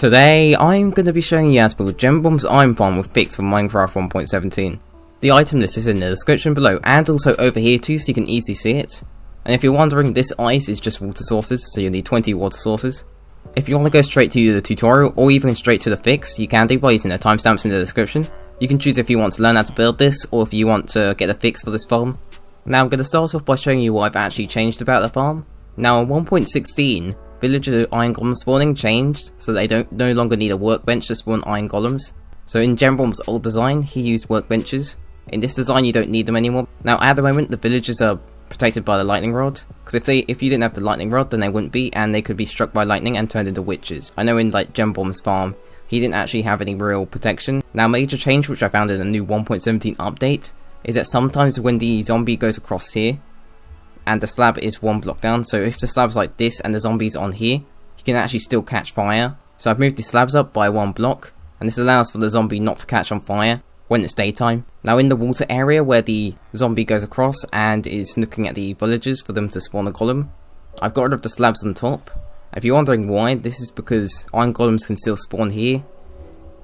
Today, I'm going to be showing you how to build Gnembon Iron Farm with fix for Minecraft 1.17. The item list is in the description below and also over here too, so you can easily see it. And if you're wondering, this ice is just water sources, so you need 20 water sources. If you want to go straight to the tutorial or even straight to the fix, you can do by using the timestamps in the description. You can choose if you want to learn how to build this or if you want to get a fix for this farm. Now I'm going to start off by showing you what I've actually changed about the farm. Now on 1.16, villager iron golem spawning changed, so they no longer need a workbench to spawn iron golems. So in Gnembon's old design, he used workbenches. In this design, you don't need them anymore. Now at the moment, the villagers are protected by the lightning rod, because if you didn't have the lightning rod, then they wouldn't be, and they could be struck by lightning and turned into witches. I know in like Gnembon's farm, he didn't actually have any real protection. Now major change which I found in the new 1.17 update is that sometimes when the zombie goes across here, and the slab is one block down, so if the slab's like this and the zombie's on here, he can actually still catch fire. So I've moved the slabs up by one block, and this allows for the zombie not to catch on fire when it's daytime. Now in the water area where the zombie goes across and is looking at the villagers for them to spawn a golem, I've got rid of the slabs on top. If you're wondering why, this is because iron golems can still spawn here.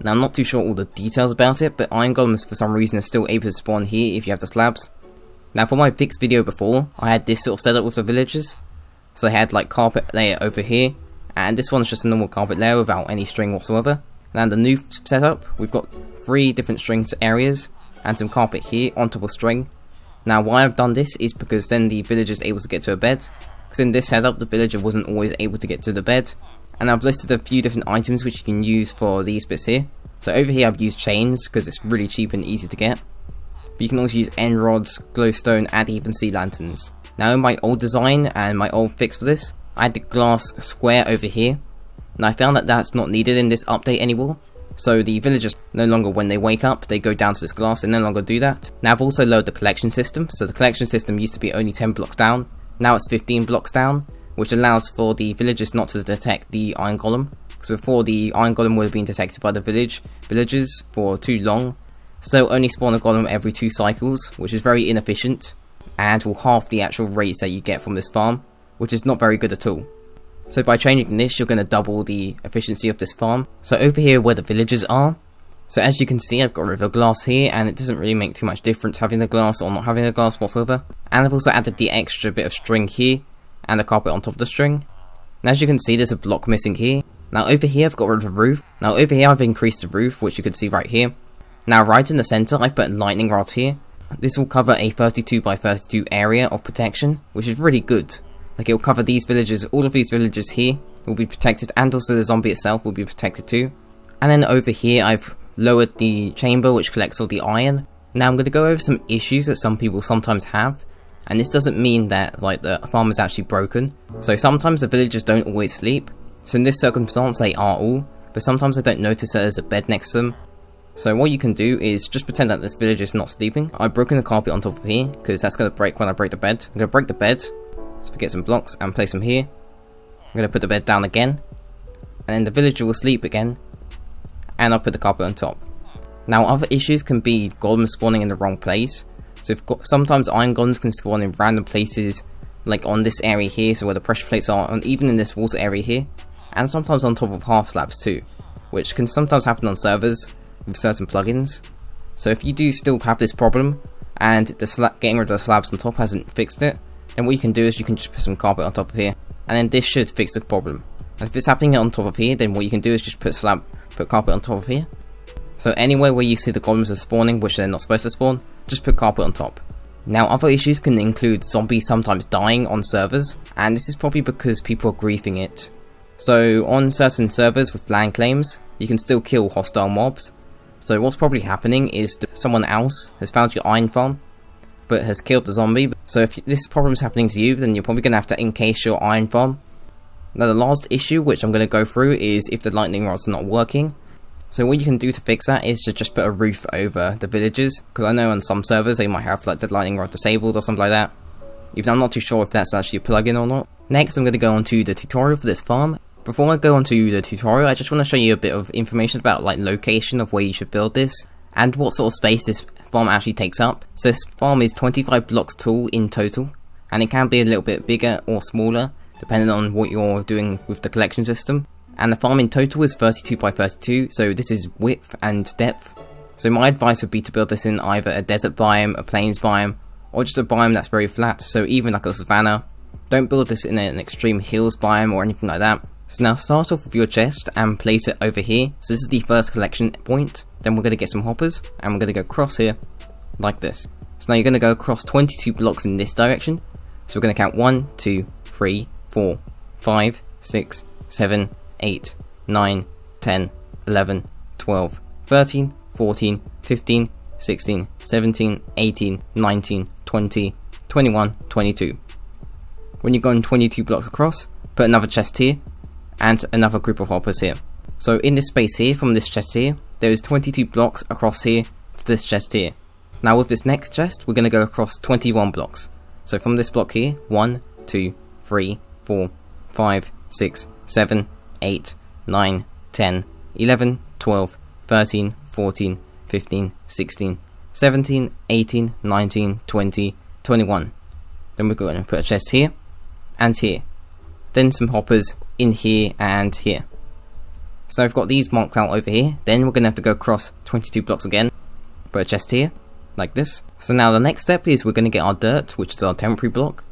Now I'm not too sure all the details about it, but iron golems for some reason are still able to spawn here if you have the slabs. Now for my fixed video before, I had this sort of setup with the villagers. So I had like carpet layer over here, and this one's just a normal carpet layer without any string whatsoever. Now in the new setup, we've got 3 different strings areas, and some carpet here on top of string. Now why I've done this is because then the villager's able to get to a bed, because in this setup the villager wasn't always able to get to the bed. And I've listed a few different items which you can use for these bits here. So over here I've used chains, because it's really cheap and easy to get. But you can also use end rods, glowstone, and even sea lanterns. Now in my old design and my old fix for this, I had the glass square over here, and I found that that's not needed in this update anymore. So the villagers no longer, when they wake up, they go down to this glass, they no longer do that. Now I've also lowered the collection system, so the collection system used to be only 10 blocks down, now it's 15 blocks down, which allows for the villagers not to detect the iron golem. Because before, the iron golem would have been detected by the villagers for too long. So they'll only spawn a golem every 2 cycles, which is very inefficient, and will halve the actual rates that you get from this farm, which is not very good at all. So by changing this, you're going to double the efficiency of this farm. So over here where the villagers are, so as you can see, I've got rid of the glass here, and it doesn't really make too much difference having the glass or not having the glass whatsoever. And I've also added the extra bit of string here, and the carpet on top of the string. And as you can see, there's a block missing here. Now over here, I've got rid of the roof. Now over here, I've increased the roof, which you can see right here. Now right in the center, I put a lightning rod here. This will cover a 32 by 32 area of protection, which is really good. Like, it will cover these villagers, all of these villagers here will be protected, and also the zombie itself will be protected too. And then over here, I've lowered the chamber which collects all the iron. Now I'm going to go over some issues that some people sometimes have, and this doesn't mean that like the farm is actually broken. So sometimes the villagers don't always sleep, so in this circumstance they are all, but sometimes they don't notice that there's a bed next to them. So what you can do is just pretend that this villager is not sleeping. I've broken the carpet on top of here, because that's going to break when I break the bed. I'm going to break the bed, so get some blocks and place them here. I'm going to put the bed down again, and then the villager will sleep again, and I'll put the carpet on top. Now other issues can be golems spawning in the wrong place. So sometimes iron golems can spawn in random places, like on this area here, so where the pressure plates are, and even in this water area here, and sometimes on top of half slabs too, which can sometimes happen on servers with certain plugins. So if you do still have this problem, and the getting rid of the slabs on top hasn't fixed it, then what you can do is you can just put some carpet on top of here, and then this should fix the problem. And if it's happening on top of here, then what you can do is just put carpet on top of here. So anywhere where you see the golems are spawning, which they're not supposed to spawn, just put carpet on top. Now other issues can include zombies sometimes dying on servers, and this is probably because people are griefing it. So on certain servers with land claims, you can still kill hostile mobs. So what's probably happening is that someone else has found your iron farm, but has killed the zombie. So if this problem is happening to you, then you're probably going to have to encase your iron farm. Now the last issue which I'm going to go through is if the lightning rod's not working. So what you can do to fix that is to just put a roof over the villagers, because I know on some servers they might have like the lightning rod disabled or something like that. Even though I'm not too sure if that's actually a plugin or not. Next I'm going to go on to the tutorial for this farm. Before I go on to the tutorial, I just want to show you a bit of information about like location of where you should build this, and what sort of space this farm actually takes up. So this farm is 25 blocks tall in total, and it can be a little bit bigger or smaller depending on what you're doing with the collection system. And the farm in total is 32 by 32, so this is width and depth. So my advice would be to build this in either a desert biome, a plains biome, or just a biome that's very flat, so even like a savanna. Don't build this in an extreme hills biome or anything like that. So now start off with your chest and place it over here. So this is the first collection point. Then we're going to get some hoppers and we're going to go across here like this. So now you're going to go across 22 blocks in this direction. So we're going to count 1, 2, 3, 4, 5, 6, 7, 8, 9, 10, 11, 12, 13, 14, 15, 16, 17, 18, 19, 20, 21, 22. When you've gone 22 blocks across, put another chest here and another group of hoppers here. So in this space here, from this chest here, there is 22 blocks across here to this chest here. Now with this next chest, we're going to go across 21 blocks. So from this block here, 1, 2, 3, 4, 5, 6, 7, 8, 9, 10, 11, 12, 13, 14, 15, 16, 17, 18, 19, 20, 21. Then we're going to put a chest here and here. Then some hoppers in here and here. So I've got these marked out over here. Then we're going to have to go across 22 blocks again. Put a chest here, like this. So now the next step is we're going to get our dirt, which is our temporary block.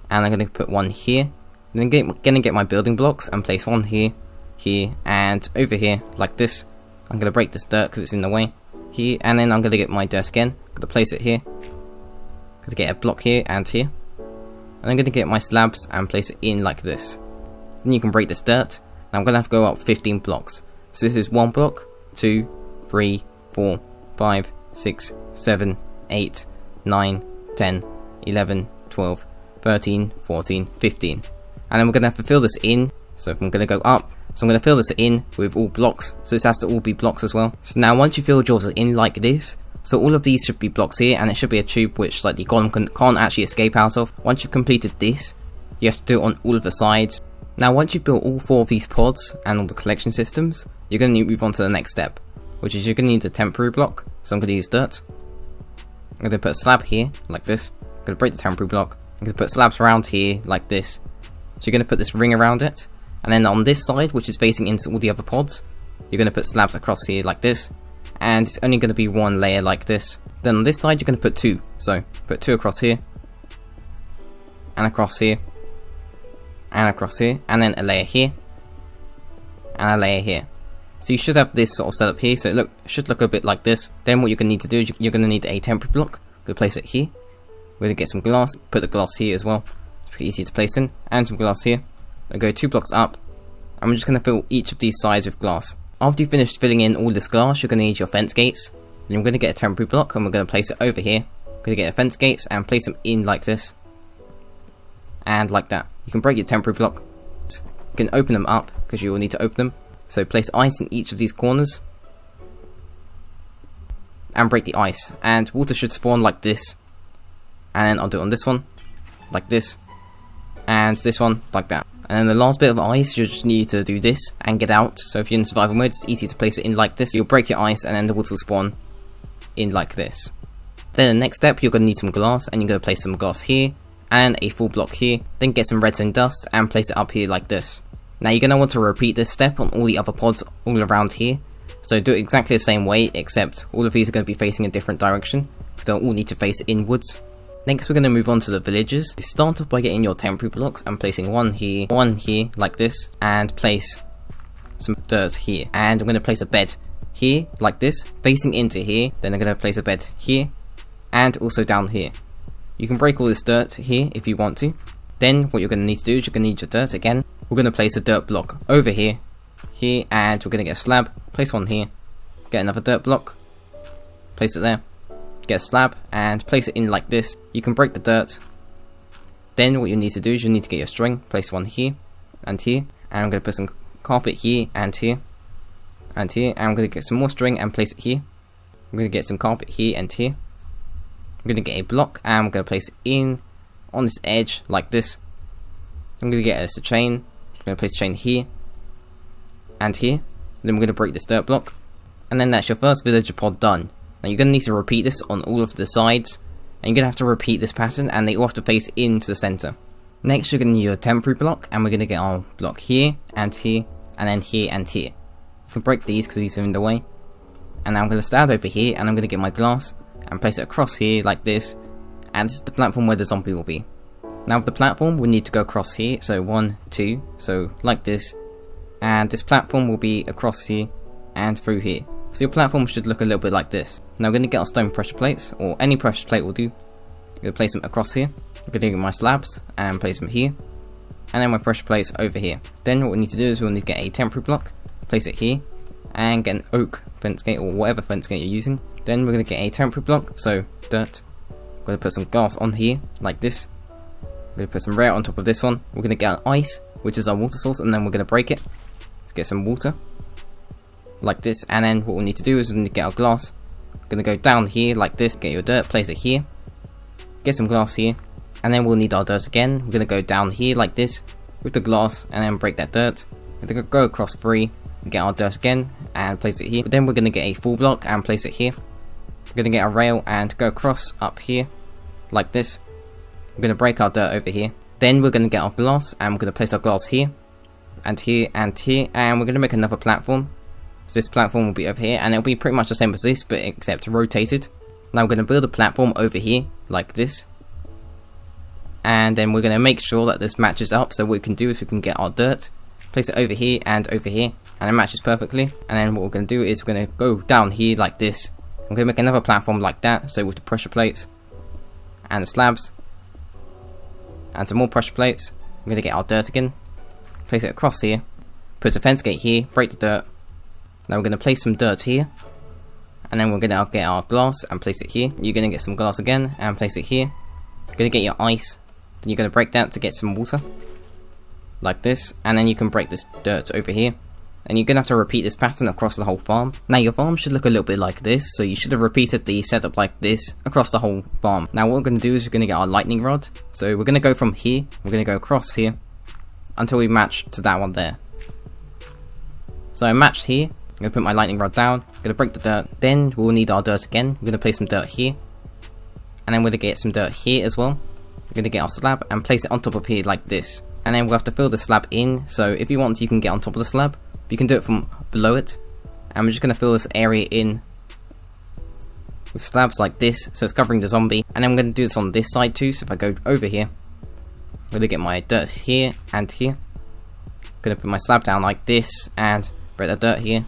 And I'm going to put one here. Then I'm going to get my building blocks and place one here, here, and over here, like this. I'm going to break this dirt because it's in the way. Here, and then I'm going to get my dirt again. I'm going to place it here. I'm going to get a block here and here. And I'm going to get my slabs and place it in like this. Then you can break this dirt. Now I'm going to have to go up 15 blocks. So this is 1 block, 2, 3, 4, 5, 6, 7, 8, 9, 10, 11, 12, 13, 14, 15. And then we're going to have to fill this in. So if I'm going to go up, so I'm going to fill this in with all blocks. So this has to all be blocks as well. So now once you fill yours in like this, so all of these should be blocks here, and it should be a tube which like the golem can't actually escape out of. Once you've completed this, you have to do it on all of the sides. Now once you've built all 4 of these pods and all the collection systems, you're going to move on to the next step, which is you're going to need a temporary block. So I'm going to use dirt. I'm going to put a slab here, like this. I'm going to break the temporary block. I'm going to put slabs around here, like this. So you're going to put this ring around it. And then on this side, which is facing into all the other pods, you're going to put slabs across here, like this. And it's only going to be 1 layer like this. Then on this side, you're going to put 2. So put 2 across here. And across here. And across here. And then a layer here. And a layer here. So you should have this sort of setup here. So it should look a bit like this. Then what you're going to need to do is you're going to need a temporary block. Go place it here. We're going to get some glass. Put the glass here as well. It's pretty easy to place in. And some glass here. I'll go 2 blocks up. I'm just going to fill each of these sides with glass. After you've finished filling in all this glass, you're going to need your fence gates. Then we're going to get a temporary block and we're going to place it over here. We're going to get a fence gates and place them in like this. And like that. You can break your temporary block. You can open them up because you will need to open them. So place ice in each of these corners. And break the ice. And water should spawn like this. And then I'll do it on this one. Like this. And this one like that. And then the last bit of ice, you just need to do this and get out. So if you're in survival mode, it's easy to place it in like this. You'll break your ice and then the water will spawn in like this. Then the next step, you're going to need some glass and you're going to place some glass here and a full block here. Then get some redstone dust and place it up here like this. Now you're going to want to repeat this step on all the other pods all around here. So do it exactly the same way, except all of these are going to be facing a different direction because they'll all need to face inwards. Next we're going to move on to the villages. You start off by getting your temporary blocks and placing one here, like this, and place some dirt here. And I'm going to place a bed here, like this, facing into here. Then I'm going to place a bed here, and also down here. You can break all this dirt here if you want to. Then what you're going to need to do is you're going to need your dirt again. We're going to place a dirt block over here, and we're going to get a slab, place one here, get another dirt block, place it there. Get a slab and place it in like this. You can break the dirt. Then what you need to do is you need to get your string, place one here and here, and I'm going to put some carpet here and here and here, and I'm going to get some more string and place it here. I'm going to get some carpet here and here. I'm going to get a block and I'm going to place it in on this edge like this. I'm going to get us a chain. I'm going to place a chain here and here. Then we're going to break this dirt block, and then that's your first villager pod done. Now you're going to need to repeat this on all of the sides, and you're going to have to repeat this pattern, and they all have to face into the center. Next you're going to need your temporary block, and we're going to get our block here, and here, and then here and here. You can break these because these are in the way. And now I'm going to stand over here and I'm going to get my glass and place it across here like this. And this is the platform where the zombie will be. Now with the platform we need to go across here, so 1, 2, so like this. And this platform will be across here and through here. So your platform should look a little bit like this. Now we're going to get our stone pressure plates, or any pressure plate will do. I'm going to place them across here. I'm going to get my slabs and place them here. And then my pressure plates over here. Then what we need to do is we'll need to get a temporary block, place it here, and get an oak fence gate or whatever fence gate you're using. Then we're going to get a temporary block, so dirt. We're going to put some glass on here, like this. We're going to put some rail on top of this one. We're going to get our ice, which is our water source, and then we're going to break it. Get some water, like this. And then what we need to do is we need to get our glass. We're going to go down here, like this. Get your dirt, place it here. Get some glass here. And then we'll need our dirt again. We're going to go down here, like this, with the glass, and then break that dirt. We're going to go across 3. Get our dirt again and place it here. But then we're going to get a full block and place it here. We're going to get a rail and go across up here like this. We're going to break our dirt over here. Then we're going to get our glass and we're going to place our glass here and here and here, and we're going to make another platform. So this platform will be over here and it'll be pretty much the same as this, but except rotated. Now we're going to build a platform over here like this. And then we're going to make sure that this matches up. So what we can do is we can get our dirt, place it over here and over here, and it matches perfectly. And then what we're going to do is we're going to go down here like this. I'm going to make another platform like that, so with the pressure plates and the slabs and some more pressure plates. We're going to get our dirt again, place it across here, put a fence gate here, break the dirt. Now we're going to place some dirt here, and then we're going to get our glass and place it here. You're going to get some glass again and place it here. You're going to get your ice, then you're going to break that to get some water like this, and then you can break this dirt over here. And you're going to have to repeat this pattern across the whole farm. Now your farm should look a little bit like this, so you should have repeated the setup like this across the whole farm. Now what we're going to do is we're going to get our lightning rod. So we're going to go from here, we're going to go across here until we match to that one there. So I matched here, I'm going to put my lightning rod down, I'm going to break the dirt. Then we'll need our dirt again, we're going to place some dirt here. And then we're going to get some dirt here as well. We're going to get our slab and place it on top of here like this. And then we'll have to fill the slab in, so if you want you can get on top of the slab. You can do it from below it, and we're just going to fill this area in with slabs like this, so it's covering the zombie. And then I'm going to do this on this side too, so if I go over here, I'm going to get my dirt here and here. I'm going to put my slab down like this, and break the dirt here,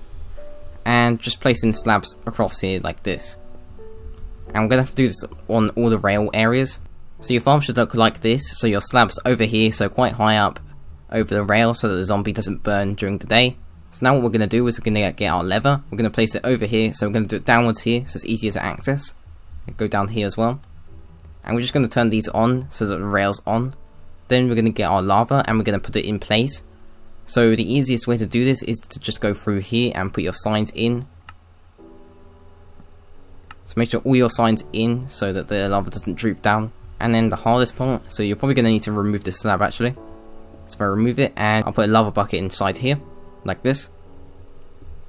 and just placing slabs across here like this. And I'm going to have to do this on all the rail areas. So your farm should look like this, so your slabs over here, so quite high up over the rail, so that the zombie doesn't burn during the day. So now what we're going to do is we're going to get our lever, we're going to place it over here, so we're going to do it downwards here, so it's easier to access. Go down here as well. And we're just going to turn these on, so that the rail's on. Then we're going to get our lava, and we're going to put it in place. So the easiest way to do this is to just go through here and put your signs in. So make sure all your signs in, so that the lava doesn't droop down. And then the hardest part, so you're probably going to need to remove this slab actually. So if I remove it, and I'll put a lava bucket inside here, like this.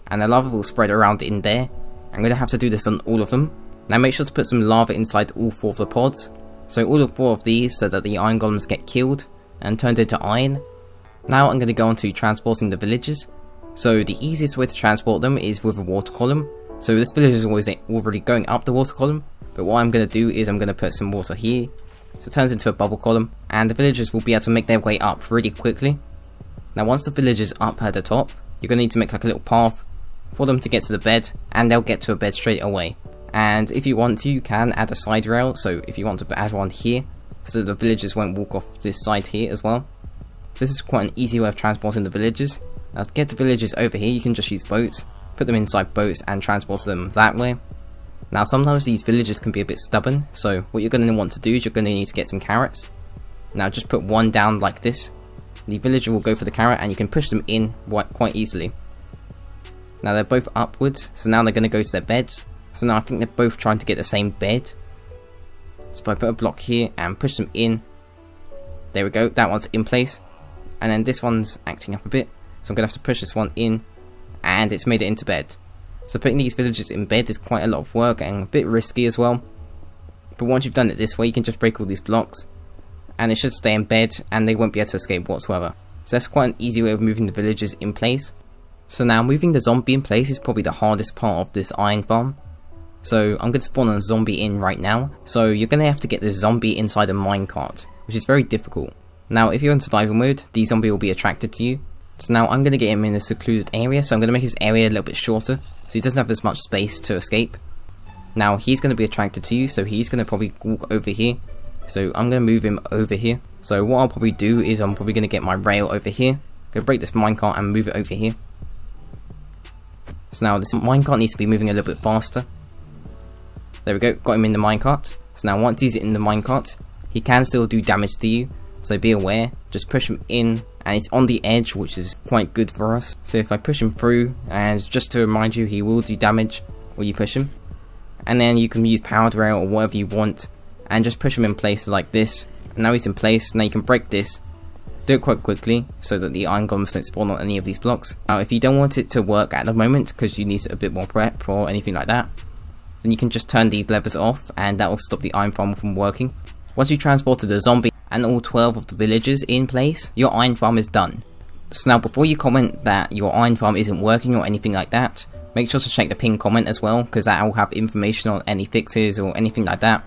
And the lava will spread around in there. I'm going to have to do this on all of them. Now make sure to put some lava inside all 4 of the pods. So all 4 of these, so that the iron golems get killed and turned into iron. Now I'm going to go on to transporting the villagers. So the easiest way to transport them is with a water column. So this village is always already going up the water column. But what I'm going to do is I'm going to put some water here. So it turns into a bubble column, and the villagers will be able to make their way up really quickly. Now once the villagers up at the top, you're going to need to make like a little path for them to get to the bed, and they'll get to a bed straight away. And if you want to, you can add a side rail, so if you want to add one here, so the villagers won't walk off this side here as well. So this is quite an easy way of transporting the villagers. Now to get the villagers over here, you can just use boats, put them inside boats and transport them that way. Now sometimes these villagers can be a bit stubborn, so what you're going to want to do is you're going to need to get some carrots. Now just put one down like this. The villager will go for the carrot and you can push them in quite easily. Now they're both upwards, so now they're going to go to their beds. So now I think they're both trying to get the same bed. So if I put a block here and push them in, there we go, that one's in place. And then this one's acting up a bit, so I'm going to have to push this one in, and it's made it into bed. So putting these villagers in bed is quite a lot of work and a bit risky as well. But once you've done it this way, you can just break all these blocks, and it should stay in bed and they won't be able to escape whatsoever. So that's quite an easy way of moving the villagers in place. So now moving the zombie in place is probably the hardest part of this iron farm. So I'm going to spawn a zombie in right now. So you're going to have to get this zombie inside a minecart, which is very difficult. Now if you're in survival mode, the zombie will be attracted to you. So now I'm going to get him in a secluded area, so I'm going to make his area a little bit shorter, so he doesn't have as much space to escape. Now he's going to be attracted to you, so he's going to probably walk over here. So I'm going to move him over here. So what I'll probably do is I'm probably going to get my rail over here, go break this minecart and move it over here. So now this minecart needs to be moving a little bit faster. There we go, got him in the minecart. So now once he's in the minecart, he can still do damage to you, so be aware. Just push him in, and it's on the edge, which is quite good for us. So if I push him through, and just to remind you, he will do damage when you push him. And then you can use powered rail or whatever you want, and just push him in place like this. And now he's in place. Now you can break this, do it quite quickly so that the iron golems don't spawn on any of these blocks. Now if you don't want it to work at the moment because you need a bit more prep or anything like that, then you can just turn these levers off, and that will stop the iron farm from working. Once you transported the zombie and all 12 of the villagers in place, your iron farm is done. So now before you comment that your iron farm isn't working or anything like that, make sure to check the pinned comment as well, because that will have information on any fixes or anything like that.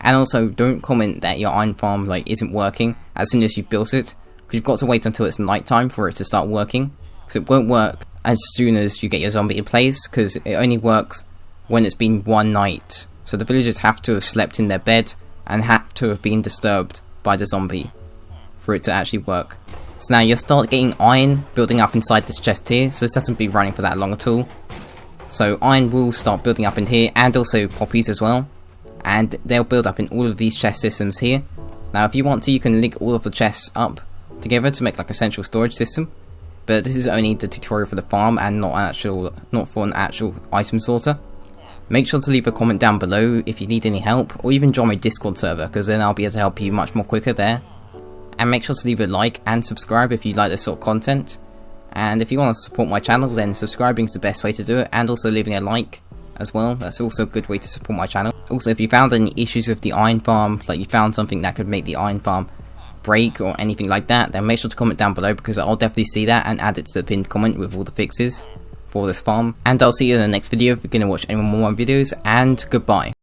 And also don't comment that your iron farm isn't working as soon as you've built it, because you've got to wait until it's nighttime for it to start working, because it won't work as soon as you get your zombie in place, because it only works when it's been one night. So the villagers have to have slept in their bed and have to have been disturbed by the zombie for it to actually work. So now you'll start getting iron building up inside this chest here, so this hasn't been running for that long at all. So iron will start building up in here, and also poppies as well, and they'll build up in all of these chest systems here. Now if you want to, you can link all of the chests up together to make a central storage system, but this is only the tutorial for the farm and not for an actual item sorter. Make sure to leave a comment down below if you need any help, or even join my Discord server, because then I'll be able to help you much more quicker there. And make sure to leave a like and subscribe if you like this sort of content. And if you want to support my channel, then subscribing is the best way to do it, and also leaving a like as well. That's also a good way to support my channel. Also, if you found any issues with the iron farm, you found something that could make the iron farm break or anything like that, then make sure to comment down below, because I'll definitely see that and add it to the pinned comment with all the fixes for this farm. And I'll see you in the next video if you're going to watch any more videos, and goodbye.